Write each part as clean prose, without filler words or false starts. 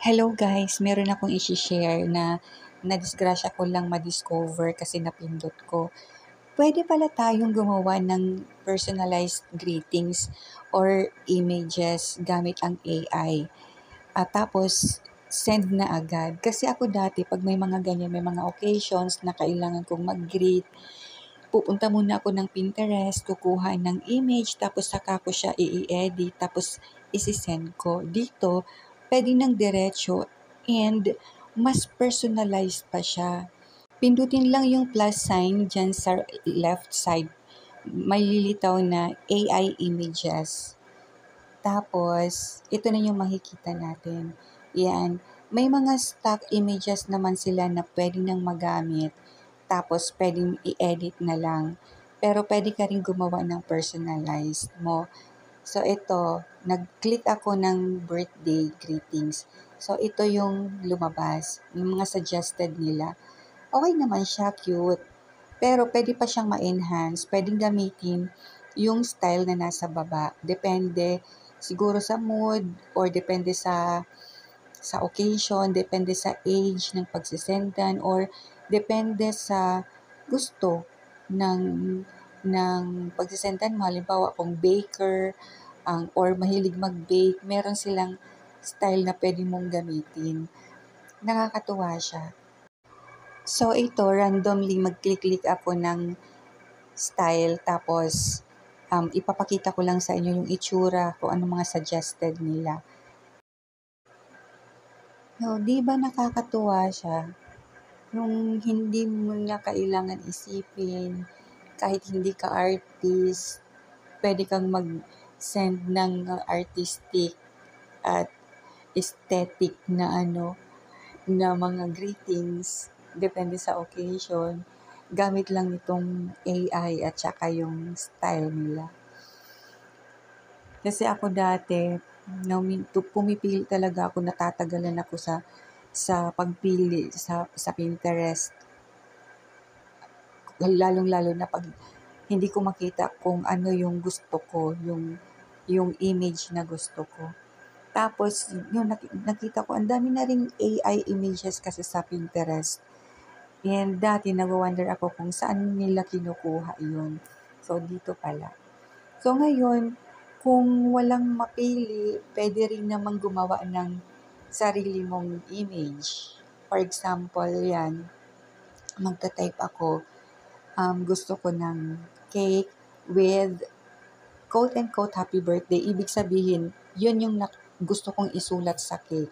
Hello guys, meron akong i-share na nadisgrasya ko lang ma-discover kasi napindot ko. Pwede pala tayong gumawa ng personalized greetings or images gamit ang AI. At tapos, send na agad. Kasi ako dati, pag may mga ganyan, may mga occasions na kailangan kong mag-greet, pupunta muna ako ng Pinterest, kukuha ng image, tapos saka ko siya i-edit, tapos isi-send ko. Dito, pwede ng diretso and mas personalized pa siya. Pindutin lang yung plus sign dyan sa left side. May lilitaw na AI images. Tapos, ito na yung makikita natin. Yan. May mga stock images naman sila na pwede nang magamit. Tapos, pwedeng i-edit na lang. Pero pwede ka rin gumawa ng personalized mo. So, ito, nag-click ako ng birthday greetings. So, ito yung lumabas. Yung mga suggested nila. Okay naman siya, cute. Pero pwede pa siyang ma-enhance. Pwedeng gamitin yung style na nasa baba. Depende siguro sa mood or depende sa occasion, depende sa age ng pagsisendan or depende sa gusto ng ng pagsisendan mo. Halimbawa, kung baker or mahilig mag-bake, meron silang style na pwede mong gamitin. Nakakatuwa siya. So, ito, randomly mag-click-click ako ng style tapos ipapakita ko lang sa inyo yung itsura kung ano mga suggested nila. So, di ba nakakatuwa siya? Yung hindi mo na kailangan isipin, kahit hindi ka artist, pwede kang mag-send ng artistic at aesthetic na na mga greetings, depende sa occasion. Gamit lang itong AI at saka yung style nila. Kasi ako dati, pumipili talaga ako, natatagalan ako sa pagpili sa Pinterest. Lalong-lalo na pag hindi ko makita kung ano yung gusto ko, yung image na gusto ko. Tapos, yung nakita ko, ang dami na ring AI images kasi sa Pinterest. And dati, nag-wonder ako kung saan nila kinukuha yun. So, dito pala. So, ngayon, kung walang mapili, pwede rin namang gumawa ng sarili mong image. For example, yan, magta-type ako, gusto ko ng cake with quote-unquote happy birthday. Ibig sabihin, yun yung gusto kong isulat sa cake.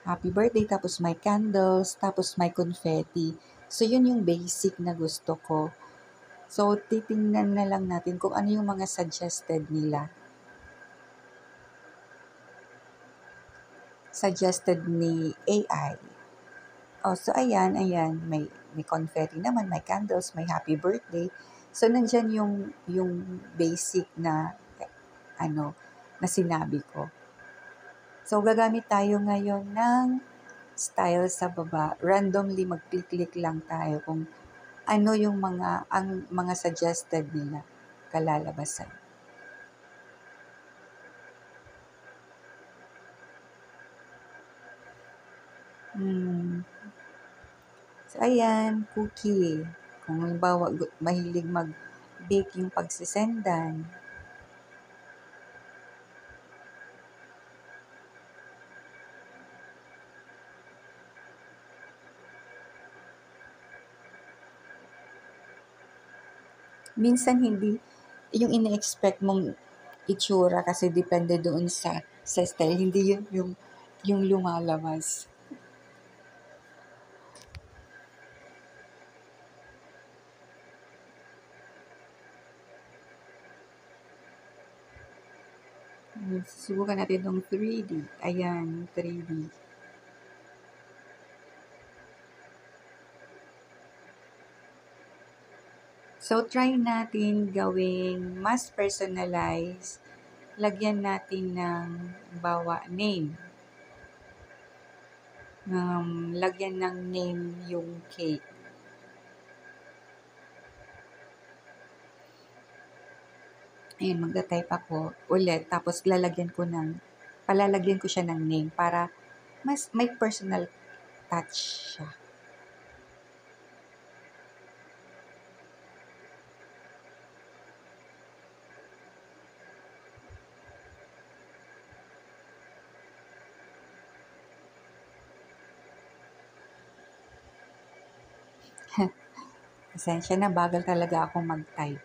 Happy birthday, tapos may candles, tapos may confetti. So, yun yung basic na gusto ko. So, titingnan na lang natin kung ano yung mga suggested nila. Suggested ni AI. Oh, so ayan, may confetti naman, may candles, may happy birthday. So, nandyan yung basic na, na sinabi ko. So, gagamit tayo ngayon ng style sa baba. Randomly mag-click-click lang tayo kung ano yung ang mga suggested nila kalalabasan. So, ayan, cookie. Kung halimbawa, mahilig mag-bake yung pagsisendan. Minsan hindi yung ine-expect mong itsura kasi depende doon sa style. Hindi yun yung lumalabas. Subukan natin itong 3D. Ayan, 3D. So, try natin gawing mas personalized. Lagyan natin ng bawa name. Lagyan ng name yung cake. Ayan, magta-type ako ulit. Tapos, palalagyan ko siya ng name para Mas may personal touch siya. Pasensya na, bagal talaga ako mag-type.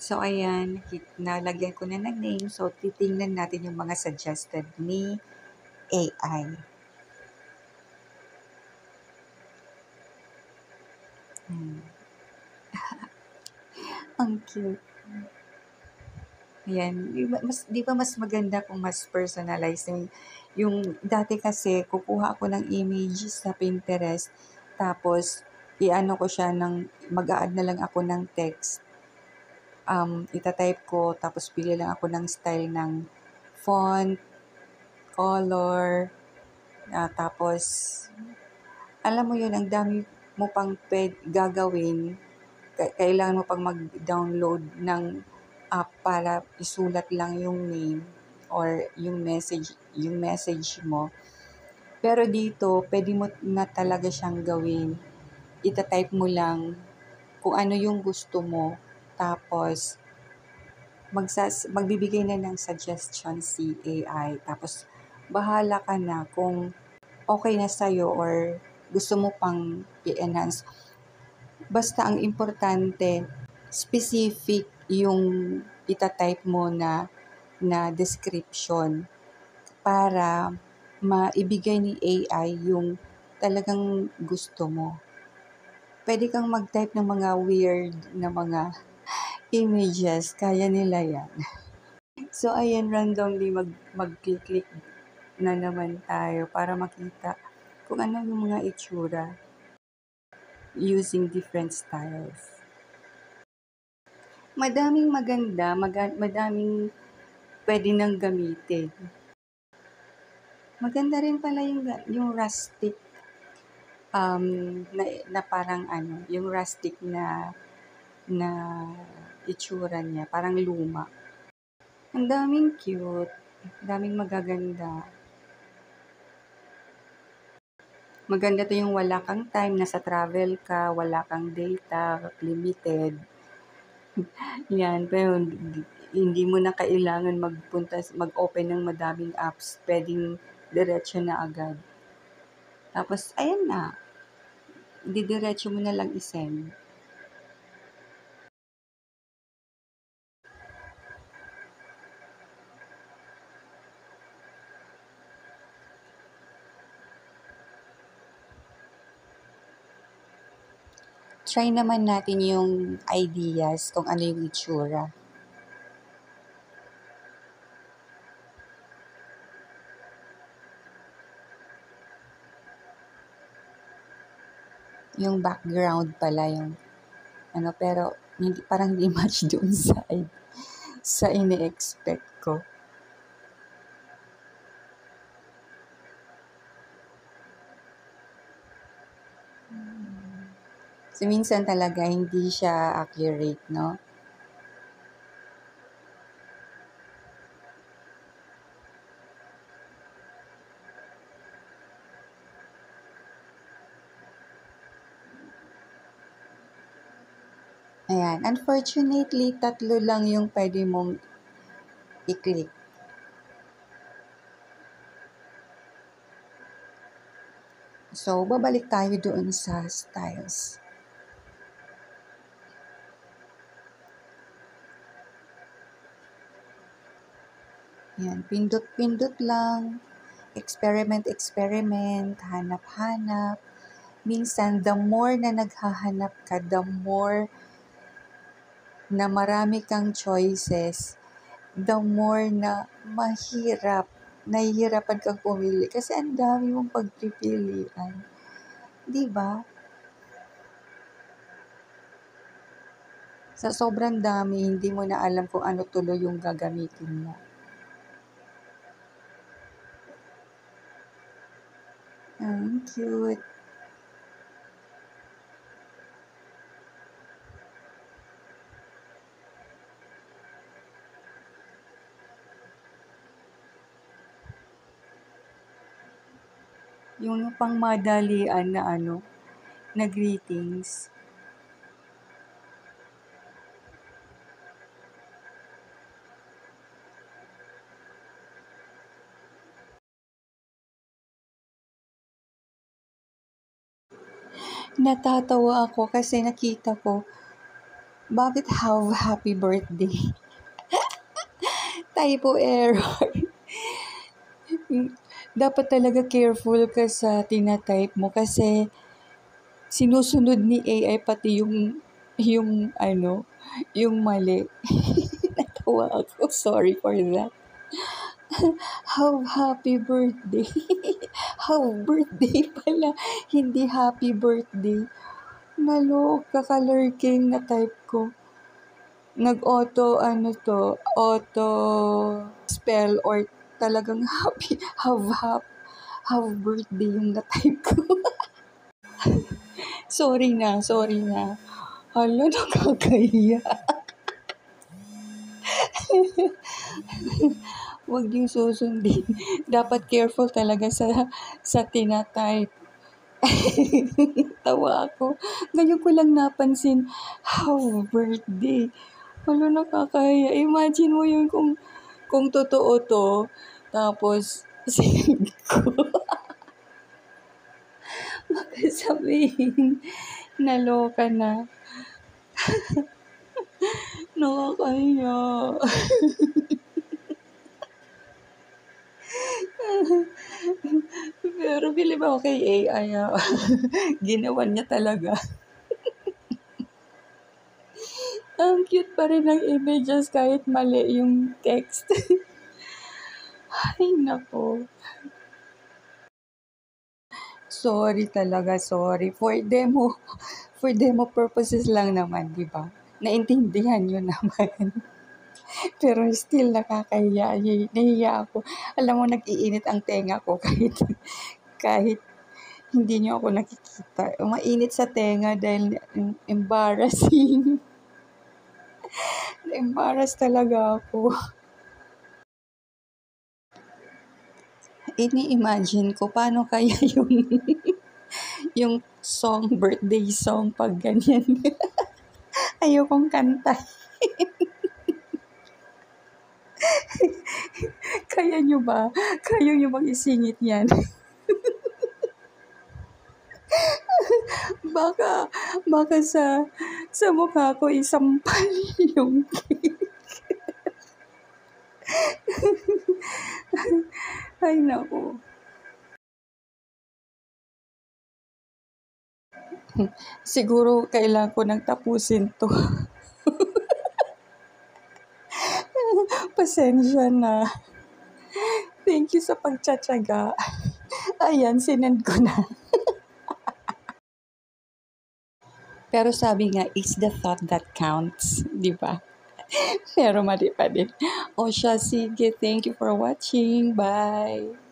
So, ayan, nalagyan ko na ng name. So, titingnan natin yung mga suggested ni AI. Hmm. Ang cute. Ayan, di ba mas maganda kung mas personalized yung dati kasi kukuha ako ng images sa Pinterest, tapos i-ano ko siya ng mag-a-add na lang ako ng text. Ita-type ko, tapos pili lang ako ng style ng font, color, tapos alam mo yun, ang dami mo pang gagawin. Kailangan mo pang mag-download ng app para isulat lang yung name or yung message mo. Pero dito, pwede mo na talaga siyang gawin. Ita-type mo lang kung ano yung gusto mo. Tapos, magbibigay na ng suggestion si AI. Tapos, bahala ka na kung okay na sa'yo or gusto mo pang i-enhance. Basta ang importante, specific yung ita-type mo na description para maibigay ni AI yung talagang gusto mo. Pwede kang mag-type ng mga weird na mga images, kaya nila yan. So, ayan, randomly mag-click na naman tayo para makita kung ano yung mga itsura using different styles. Madaming maganda, madaming pwede nang gamitin. Maganda rin pala yung rustic, na parang ano, yung rustic na itsura niya, parang luma. Ang daming cute, daming magaganda. Maganda to yung wala kang time, nasa travel ka, wala kang data, limited. Yan, pero hindi mo na kailangan mag-open ng madaming apps. Pwedeng diretso na agad. Tapos, ayan na. Didiretso mo na lang i-send. Try naman natin yung ideas kung ano yung itsura. Yung background pala yung ano, pero hindi, parang hindi match doon sa ini-expect ko. So, minsan talaga hindi siya accurate, no? Ayan. Unfortunately, 3 lang yung pwede mong i-click. So, babalik tayo doon sa styles. Yan, pindot-pindot lang. Experiment, hanap-hanap. Minsan, the more na naghahanap ka, the more na marami kang choices, the more na nahihirapan kang pumili kasi ang dami mong pagpipilian. Di ba? Sa sobrang dami, hindi mo na alam kung ano tuloy yung gagamitin mo. Cute. Yung pangmadalian na na greetings. Natatawa ako kasi nakita ko, bakit have happy birthday? Typo error. Dapat talaga careful ka sa tina-type mo kasi sinusunod ni AI pati yung mali. Natawa ako. Sorry for that. How happy birthday. How birthday pala. Hindi happy birthday. Naloka ka-lurking na type ko. Nag-auto, auto spell or talagang happy, have birthday yung na-type ko. Sorry na. Hala, nakakahiya. Huwag niyo susundin. Dapat careful talaga sa tina-type. Tawa ako. Ngayon ko lang napansin, how birthday. Hala, nakakahiya. Imagine mo yun kung totoo to. Tapos, sinend ko. Baka sabihin, naloka na. Nakakahiya. Pero believe ako kay AI, ginawan niya talaga. Ang cute pa rin ng images kahit mali yung text. Ay, nako. Sorry talaga, sorry. For demo purposes lang naman, di ba? Naintindihan nyo naman. Pero still nakakahiya. Nahiya ako. Alam mo, nag-iinit ang tenga ko kahit hindi nyo ako nakikita. Mainit sa tenga dahil embarrassing. Embarrass talaga ako. Ini-imagine ko, paano kaya yung song, birthday song, pag ganyan. Ayokong kanta. Kaya nyo ba? Kaya nyo bang isingit yan? baka sa mukha ko isampal yung cake. Ay, naku. Siguro kailangan ko nang tapusin to. Pasensya na. Thank you sa pagtsatsaga. Ayan, sinend ko na. Pero sabi nga, it's the thought that counts. Di ba? Pero mali pa din. O siya, sige. Thank you for watching. Bye.